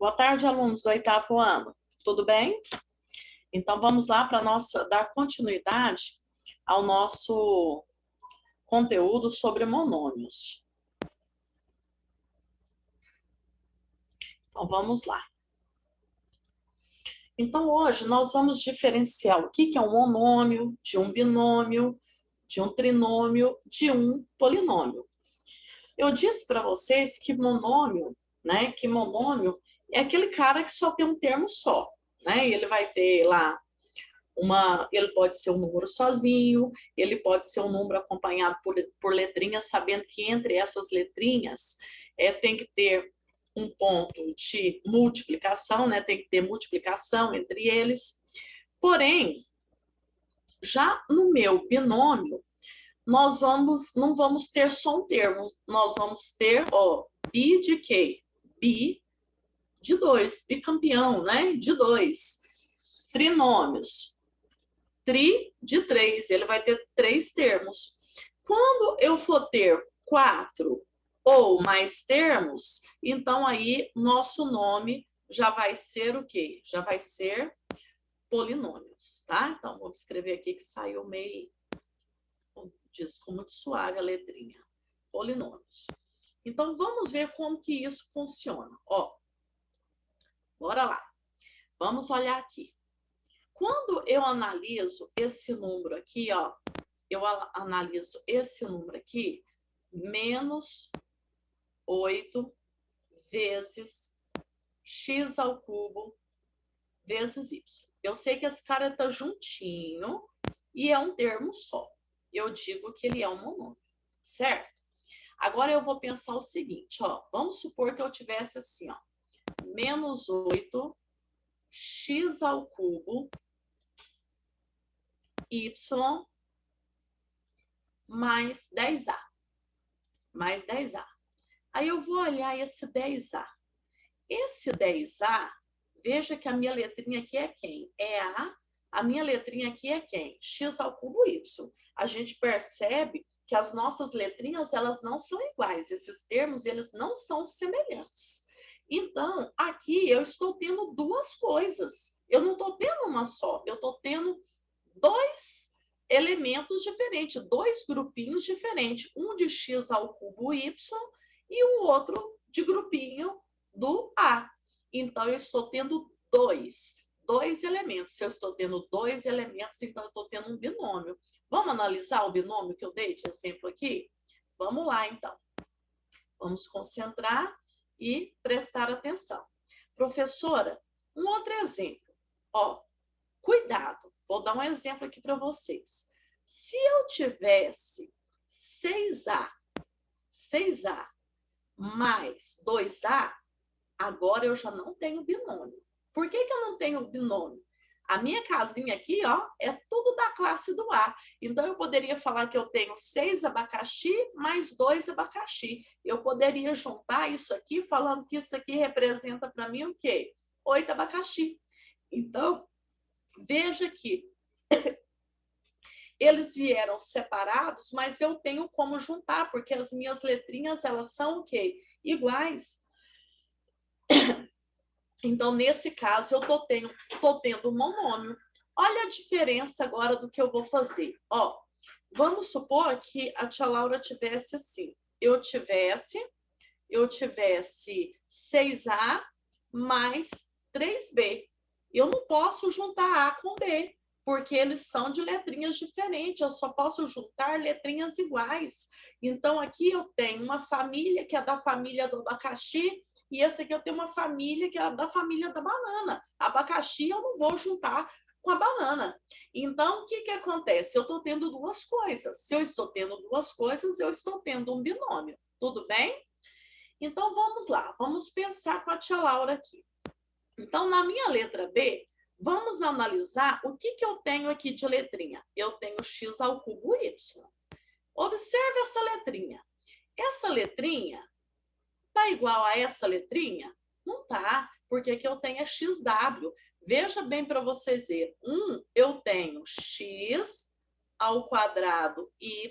Boa tarde, alunos do 8º ano. Tudo bem? Então, vamos lá para dar continuidade ao nosso conteúdo sobre monômios. Então, vamos lá. Então, hoje nós vamos diferenciar o que é um monômio, de um binômio, de um trinômio, de um polinômio. Eu disse para vocês que monômio, é aquele cara que só tem um termo só, né? Ele vai ter lá ele pode ser um número sozinho, ele pode ser um número acompanhado por letrinhas, sabendo que entre essas letrinhas tem que ter um ponto de multiplicação, né? Tem que ter multiplicação entre eles. Porém, já no meu binômio, nós não vamos ter só um termo, nós vamos ter, bi de quê? Bi de 2, bicampeão, né? De 2. Trinômios, tri de 3, ele vai ter 3 termos. Quando eu for ter 4 ou mais termos, então aí nosso nome já vai ser o quê? Já vai ser polinômios, tá? Então, vou escrever aqui que saiu meio, ficou muito suave a letrinha. Polinômios. Então, vamos ver como que isso funciona. Bora lá. Vamos olhar aqui. Quando eu analiso esse número aqui, eu analiso esse número aqui, menos 8 vezes x ao cubo vezes y. Eu sei que esse cara está juntinho e é um termo só. Eu digo que ele é um monômio, certo? Agora eu vou pensar o seguinte, vamos supor que eu tivesse assim, menos 8 x ao cubo y mais 10a. Mais 10a. Aí eu vou olhar esse 10a. Esse 10a, veja que a minha letrinha aqui é quem? É a minha letrinha aqui é quem? X ao cubo y. A gente percebe que as nossas letrinhas, elas não são iguais. Esses termos, eles não são semelhantes. Então, aqui eu estou tendo duas coisas. Eu não estou tendo uma só. Eu estou tendo 2 elementos diferentes, 2 grupinhos diferentes. Um de x ao cubo y e o outro de grupinho do a. Então, eu estou tendo dois elementos. Se eu estou tendo 2 elementos, então eu estou tendo um binômio. Vamos analisar o binômio que eu dei de exemplo aqui? Vamos lá, então. Vamos concentrar e prestar atenção. Professora, um outro exemplo. Cuidado, vou dar um exemplo aqui para vocês. Se eu tivesse 6a mais 2a, agora eu já não tenho binômio. Por que eu não tenho binômio? A minha casinha aqui, é tudo da classe do A. Então, eu poderia falar que eu tenho 6 abacaxi mais 2 abacaxi. Eu poderia juntar isso aqui falando que isso aqui representa para mim o quê? 8 abacaxi. Então, veja que eles vieram separados, mas eu tenho como juntar, porque as minhas letrinhas, elas são o quê? Iguais. Então, nesse caso, eu tô tendo um monômio. Olha a diferença agora do que eu vou fazer. Vamos supor que a tia Laura tivesse assim. Eu tivesse 6a mais 3b. Eu não posso juntar A com B, porque eles são de letrinhas diferentes. Eu só posso juntar letrinhas iguais. Então, aqui eu tenho uma família que é da família do abacaxi, e essa aqui eu tenho uma família que é da família da banana. Abacaxi eu não vou juntar com a banana. Então, o que acontece? Eu estou tendo duas coisas. Se eu estou tendo duas coisas, eu estou tendo um binômio. Tudo bem? Então, vamos lá. Vamos pensar com a tia Laura aqui. Então, na minha letra B, vamos analisar o que eu tenho aqui de letrinha. Eu tenho x ao cubo y. Observe essa letrinha. Essa letrinha está igual a essa letrinha? Não está, porque aqui eu tenho xw. Veja bem para vocês verem. Eu tenho x ao quadrado y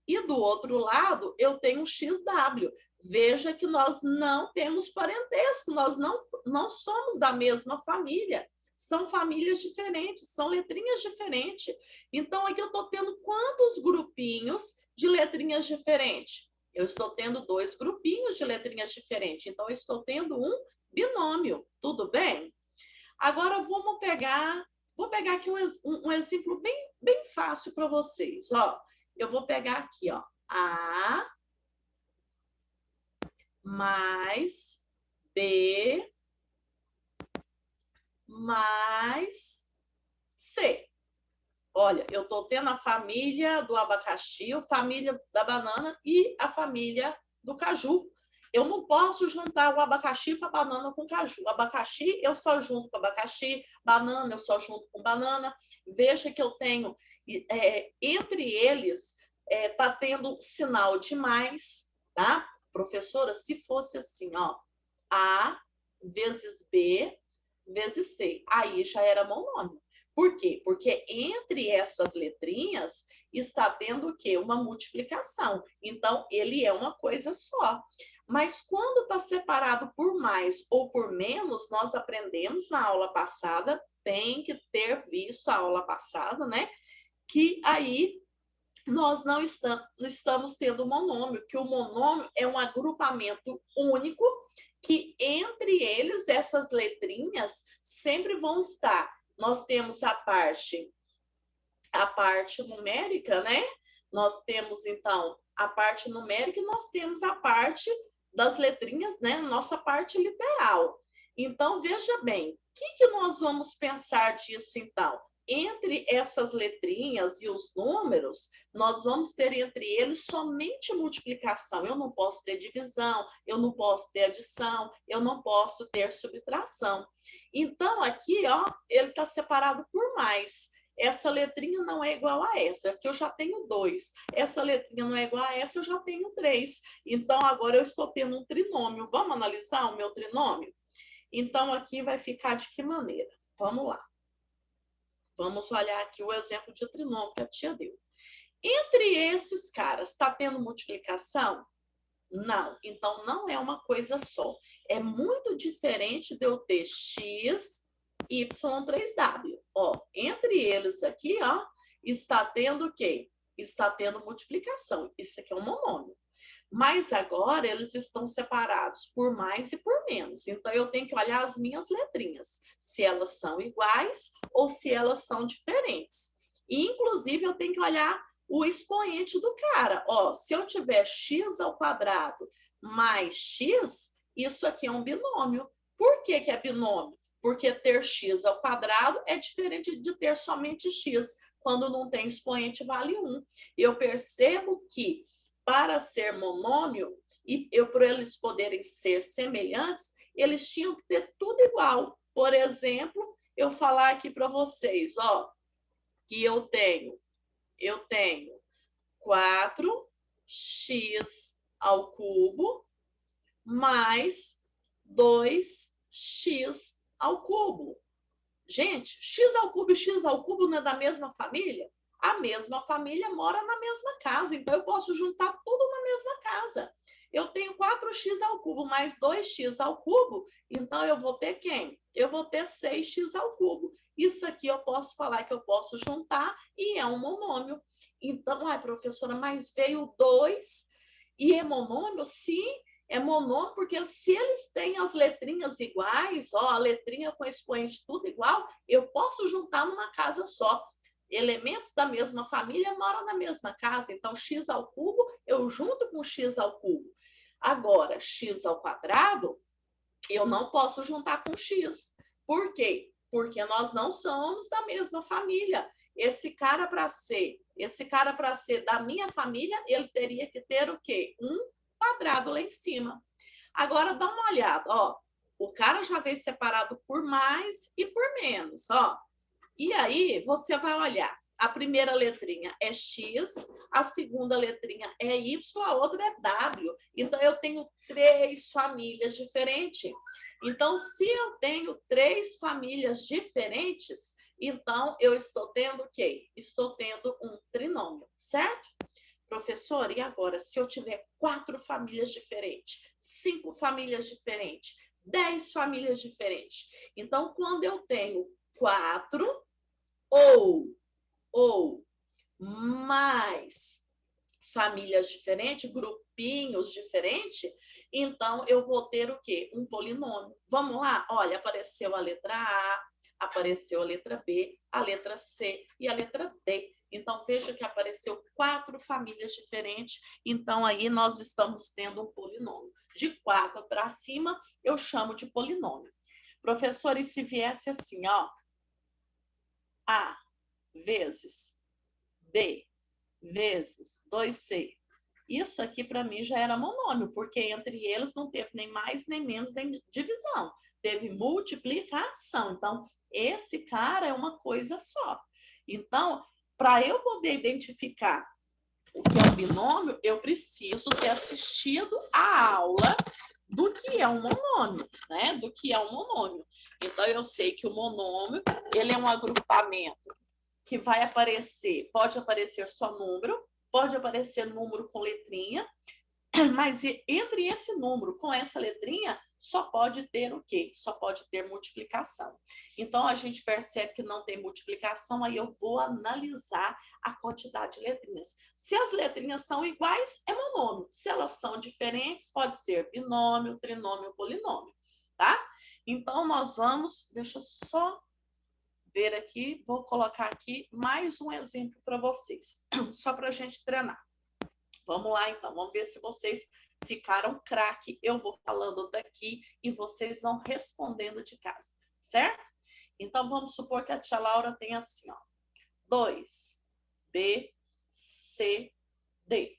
e do outro lado eu tenho xw. Veja que nós não temos parentesco, nós não somos da mesma família. São famílias diferentes, são letrinhas diferentes. Então, aqui eu estou tendo quantos grupinhos de letrinhas diferentes? Eu estou tendo 2 grupinhos de letrinhas diferentes. Então, eu estou tendo um binômio. Tudo bem? Agora, vou pegar aqui um exemplo bem fácil para vocês. Ó, eu vou pegar aqui, ó, A mais B mais C. Olha, eu estou tendo a família do abacaxi, a família da banana e a família do caju. Eu não posso juntar o abacaxi com a banana com caju. Abacaxi, eu só junto com abacaxi. Banana, eu só junto com banana. Veja que eu tenho, entre eles, tá tendo sinal de mais, tá? Professora, se fosse assim, ó, A vezes B vezes C, aí já era monômio. Por quê? Porque entre essas letrinhas está tendo o quê? Uma multiplicação. Então, ele é uma coisa só. Mas quando está separado por mais ou por menos, nós aprendemos na aula passada, tem que ter visto a aula passada, né? Que aí nós não estamos tendo monômio, que o monômio é um agrupamento único, que entre eles, essas letrinhas sempre vão estar. Nós temos a parte numérica, né? Nós temos, então, a parte numérica e nós temos a parte das letrinhas, né? Nossa parte literal. Então, veja bem, o que nós vamos pensar disso, então? Entre essas letrinhas e os números, nós vamos ter entre eles somente multiplicação. Eu não posso ter divisão, eu não posso ter adição, eu não posso ter subtração. Então, aqui, ó, ele está separado por mais. Essa letrinha não é igual a essa, porque eu já tenho 2. Essa letrinha não é igual a essa, eu já tenho 3. Então, agora eu estou tendo um trinômio. Vamos analisar o meu trinômio? Então, aqui vai ficar de que maneira? Vamos lá. Vamos olhar aqui o exemplo de trinômio que a tia deu. Entre esses caras, está tendo multiplicação? Não. Então, não é uma coisa só. É muito diferente de eu ter x, y, 3w. Ó, entre eles aqui, ó, está tendo o quê? Está tendo multiplicação. Isso aqui é um monômio. Mas agora eles estão separados por mais e por menos. Então, eu tenho que olhar as minhas letrinhas, se elas são iguais ou se elas são diferentes. E, inclusive, eu tenho que olhar o expoente do cara. Ó, se eu tiver x ao quadrado mais x, isso aqui é um binômio. Por que é binômio? Porque ter x ao quadrado é diferente de ter somente x. Quando não tem expoente, vale 1. Eu percebo que para ser monômio, e para eles poderem ser semelhantes, eles tinham que ter tudo igual. Por exemplo, eu falar aqui para vocês, ó, que eu tenho 4x ao cubo mais 2x ao cubo. Gente, x ao cubo e x ao cubo não é da mesma família? A mesma família mora na mesma casa, então eu posso juntar tudo na mesma casa. Eu tenho 4x ao cubo mais 2x ao cubo, então eu vou ter quem? Eu vou ter 6x ao cubo. Isso aqui eu posso falar que eu posso juntar e é um monômio. Então, professora, mas veio 2 e é monômio? Sim, é monômio porque se eles têm as letrinhas iguais, ó, a letrinha com expoente tudo igual, eu posso juntar numa casa só. Elementos da mesma família moram na mesma casa, então x ao cubo eu junto com x ao cubo. Agora, x ao quadrado, eu não posso juntar com x. Por quê? Porque nós não somos da mesma família. Esse cara para ser da minha família, ele teria que ter o quê? Um quadrado lá em cima. Agora dá uma olhada, ó. O cara já veio separado por mais e por menos, ó. E aí, você vai olhar, a primeira letrinha é X, a segunda letrinha é Y, a outra é W. Então, eu tenho 3 famílias diferentes. Então, se eu tenho 3 famílias diferentes, então, eu estou tendo o quê? Estou tendo um trinômio, certo? Professor, e agora, se eu tiver 4 famílias diferentes, 5 famílias diferentes, 10 famílias diferentes? Então, quando eu tenho 4 ou mais famílias diferentes, grupinhos diferentes, então eu vou ter o quê? Um polinômio. Vamos lá? Olha, apareceu a letra A, apareceu a letra B, a letra C e a letra D. Então, veja que apareceu 4 famílias diferentes. Então, aí nós estamos tendo um polinômio. De 4 para cima, eu chamo de polinômio. Professor, e se viesse assim, ó, A vezes B vezes 2C. Isso aqui, para mim, já era monômio, porque entre eles não teve nem mais, nem menos, nem divisão. Teve multiplicação. Então, esse cara é uma coisa só. Então, para eu poder identificar o que é um binômio, eu preciso ter assistido a aula do que é um monômio, né? Do que é um monômio. Então, eu sei que o monômio, ele é um agrupamento que vai aparecer, pode aparecer só número, pode aparecer número com letrinha, mas entre esse número com essa letrinha, só pode ter o quê? Só pode ter multiplicação. Então, a gente percebe que não tem multiplicação, aí eu vou analisar a quantidade de letrinhas. Se as letrinhas são iguais, é monômio. Se elas são diferentes, pode ser binômio, trinômio, polinômio, tá? Então, nós vamos, deixa eu só ver aqui, vou colocar aqui mais um exemplo para vocês, só para a gente treinar. Vamos lá, então, vamos ver se vocês ficaram craque. Eu vou falando daqui e vocês vão respondendo de casa, certo? Então, vamos supor que a tia Laura tem assim, ó, 2, B, C, D.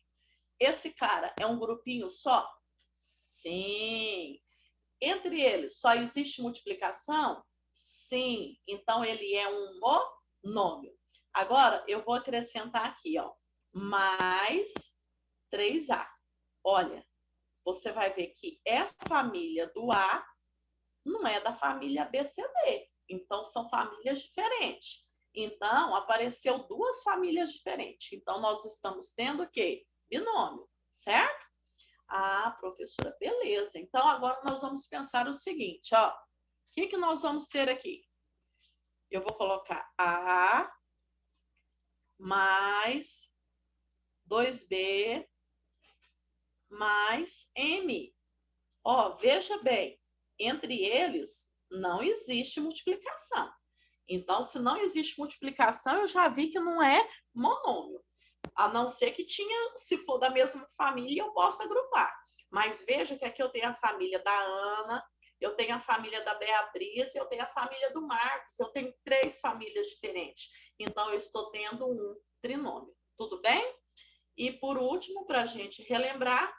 Esse cara é um grupinho só? Sim. Entre eles, só existe multiplicação? Sim. Então, ele é um monômio. Agora, eu vou acrescentar aqui, ó, mais 3A. Olha, você vai ver que essa família do A não é da família BCD. Então, são famílias diferentes. Então, apareceu 2 famílias diferentes. Então, nós estamos tendo o quê? Binômio, certo? Ah, professora, beleza. Então, agora nós vamos pensar o seguinte, ó. O que nós vamos ter aqui? Eu vou colocar A mais 2B mais M. Ó, veja bem, entre eles não existe multiplicação. Então, se não existe multiplicação, eu já vi que não é monômio. A não ser que tinha, se for da mesma família, eu posso agrupar. Mas veja que aqui eu tenho a família da Ana, eu tenho a família da Beatriz, eu tenho a família do Marcos, eu tenho 3 famílias diferentes. Então, eu estou tendo um trinômio. Tudo bem? E, por último, para a gente relembrar,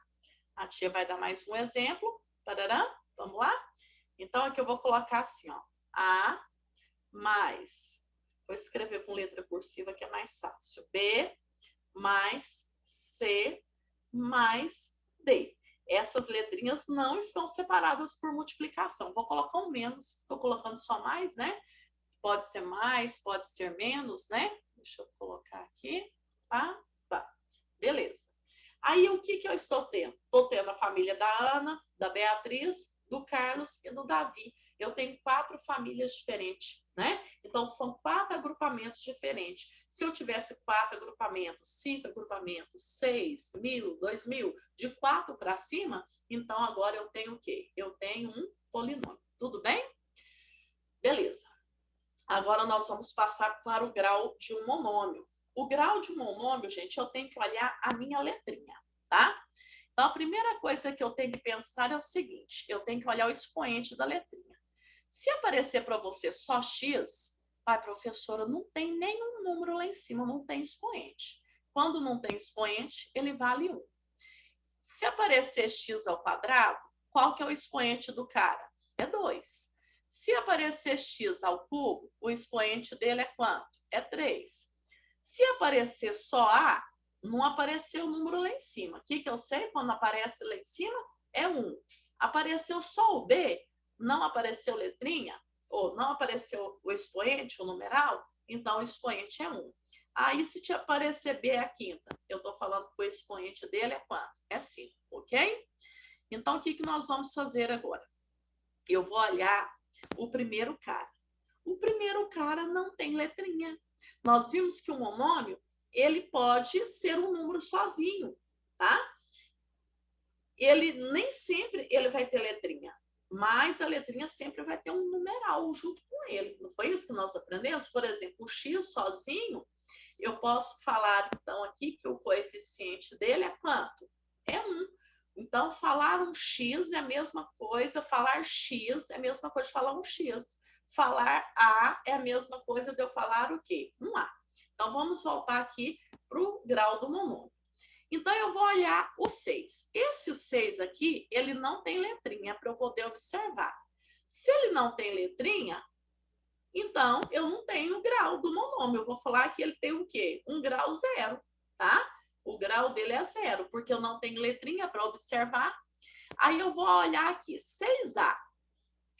a tia vai dar mais um exemplo. Tararã, vamos lá? Então, aqui eu vou colocar assim, ó. A mais, vou escrever com letra cursiva que é mais fácil. B mais C mais D. Essas letrinhas não estão separadas por multiplicação. Vou colocar um menos, estou colocando só mais, né? Pode ser mais, pode ser menos, né? Deixa eu colocar aqui. Tá? Beleza. Aí, o que eu estou tendo? Estou tendo a família da Ana, da Beatriz, do Carlos e do Davi. Eu tenho 4 famílias diferentes, né? Então, são 4 agrupamentos diferentes. Se eu tivesse 4 agrupamentos, 5 agrupamentos, 6, 1.000, 2.000, de 4 para cima, então agora eu tenho o quê? Eu tenho um polinômio. Tudo bem? Beleza. Agora nós vamos passar para o grau de um monômio. O grau de um monômio, gente, eu tenho que olhar a minha letrinha, tá? Então, a primeira coisa que eu tenho que pensar é o seguinte, eu tenho que olhar o expoente da letrinha. Se aparecer para você só X, professora, não tem nenhum número lá em cima, não tem expoente. Quando não tem expoente, ele vale 1. Se aparecer x ao quadrado, qual que é o expoente do cara? É 2. Se aparecer x ao cubo, o expoente dele é quanto? É 3. Se aparecer só A, não apareceu o número lá em cima. O que eu sei quando aparece lá em cima? É 1. Apareceu só o B, não apareceu letrinha, ou não apareceu o expoente, o numeral, então o expoente é 1. Aí, se te aparecer B é a quinta, eu estou falando que o expoente dele é quanto? É 5, ok? Então, o que nós vamos fazer agora? Eu vou olhar o primeiro cara. O primeiro cara não tem letrinha. Nós vimos que o monômio, ele pode ser um número sozinho, tá? Ele nem sempre ele vai ter letrinha, mas a letrinha sempre vai ter um numeral junto com ele. Não foi isso que nós aprendemos? Por exemplo, o x sozinho, eu posso falar, então, aqui que o coeficiente dele é quanto? É 1. Então, falar um x é a mesma coisa, falar x é a mesma coisa de falar um x. Falar A é a mesma coisa de eu falar o quê? Um A. Então, vamos voltar aqui para o grau do monômio. Então, eu vou olhar o 6. Esse 6 aqui, ele não tem letrinha para eu poder observar. Se ele não tem letrinha, então, eu não tenho o grau do monômio. Eu vou falar que ele tem o quê? Um grau 0, tá? O grau dele é 0, porque eu não tenho letrinha para observar. Aí eu vou olhar aqui, 6A.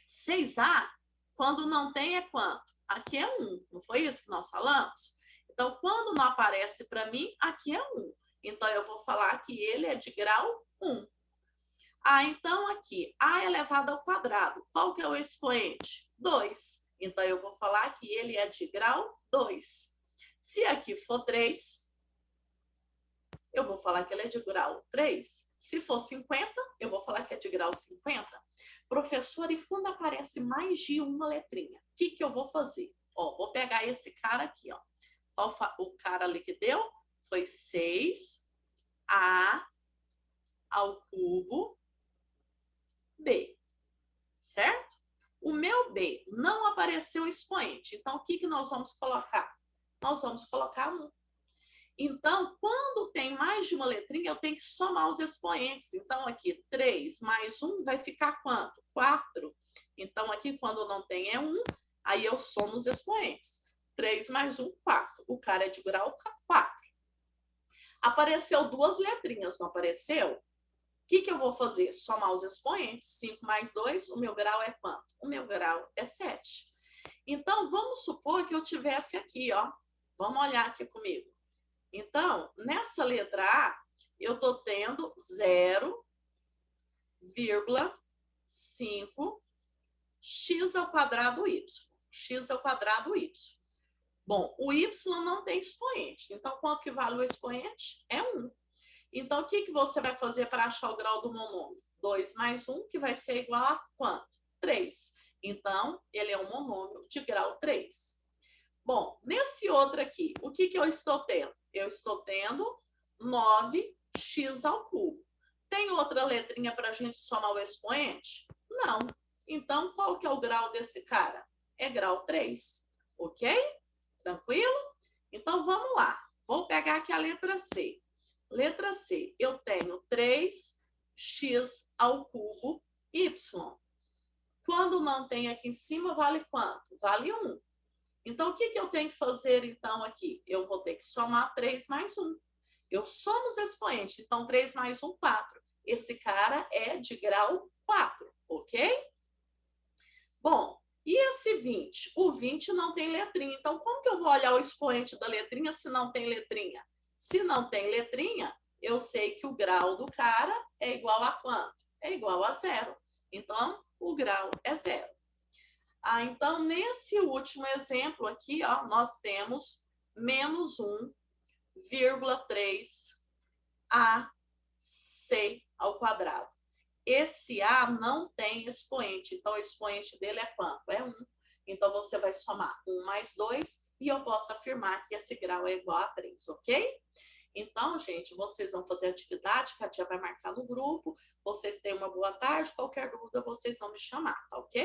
6A, quando não tem, é quanto? Aqui é 1, não foi isso que nós falamos? Então, quando não aparece para mim, aqui é 1. Então, eu vou falar que ele é de grau 1. Ah, então aqui, A elevado ao quadrado. Qual que é o expoente? 2. Então, eu vou falar que ele é de grau 2. Se aqui for 3, eu vou falar que ele é de grau 3. Se for 50, eu vou falar que é de grau 50. Professor, e quando aparece mais de uma letrinha, o que eu vou fazer? Ó, vou pegar esse cara aqui, ó. O cara ali que deu foi 6A ao cubo B, certo? O meu B não apareceu expoente, então o que nós vamos colocar? Nós vamos colocar 1. Então, quando tem mais de uma letrinha, eu tenho que somar os expoentes. Então, aqui, 3 mais 1 vai ficar quanto? 4. Então, aqui, quando não tem é 1, aí eu somo os expoentes. 3 mais 1, 4. O cara é de grau 4. Apareceu duas letrinhas, não apareceu? O que eu vou fazer? Somar os expoentes. 5 mais 2, o meu grau é quanto? O meu grau é 7. Então, vamos supor que eu tivesse aqui, ó. Vamos olhar aqui comigo. Então, nessa letra A, eu estou tendo 0,5 x ao quadrado y. X ao quadrado y. Bom, o y não tem expoente. Então, quanto que vale o expoente? É 1. Então, o que você vai fazer para achar o grau do monômio? 2 mais 1, que vai ser igual a quanto? 3. Então, ele é um monômio de grau 3. Bom, nesse outro aqui, o que eu estou tendo? Eu estou tendo 9x ao cubo. Tem outra letrinha para a gente somar o expoente? Não. Então, qual que é o grau desse cara? É grau 3, ok? Tranquilo? Então, vamos lá. Vou pegar aqui a letra C. Letra C, eu tenho 3x ao cubo y. Quando não tem aqui em cima, vale quanto? Vale 1. Então, o que eu tenho que fazer, então, aqui? Eu vou ter que somar 3 mais 1. Eu somo os expoentes. Então, 3 mais 1, 4. Esse cara é de grau 4, ok? Bom, e esse 20? O 20 não tem letrinha. Então, como que eu vou olhar o expoente da letrinha se não tem letrinha? Se não tem letrinha, eu sei que o grau do cara é igual a quanto? É igual a 0. Então, o grau é 0. Ah, então, nesse último exemplo aqui, ó, nós temos menos 1,3 AC ao quadrado. Esse A não tem expoente, então o expoente dele é quanto? É 1. Então, você vai somar 1 mais 2 e eu posso afirmar que esse grau é igual a 3, ok? Então, gente, vocês vão fazer atividade, que a tia vai marcar no grupo. Vocês tenham uma boa tarde. Qualquer dúvida, vocês vão me chamar, tá ok?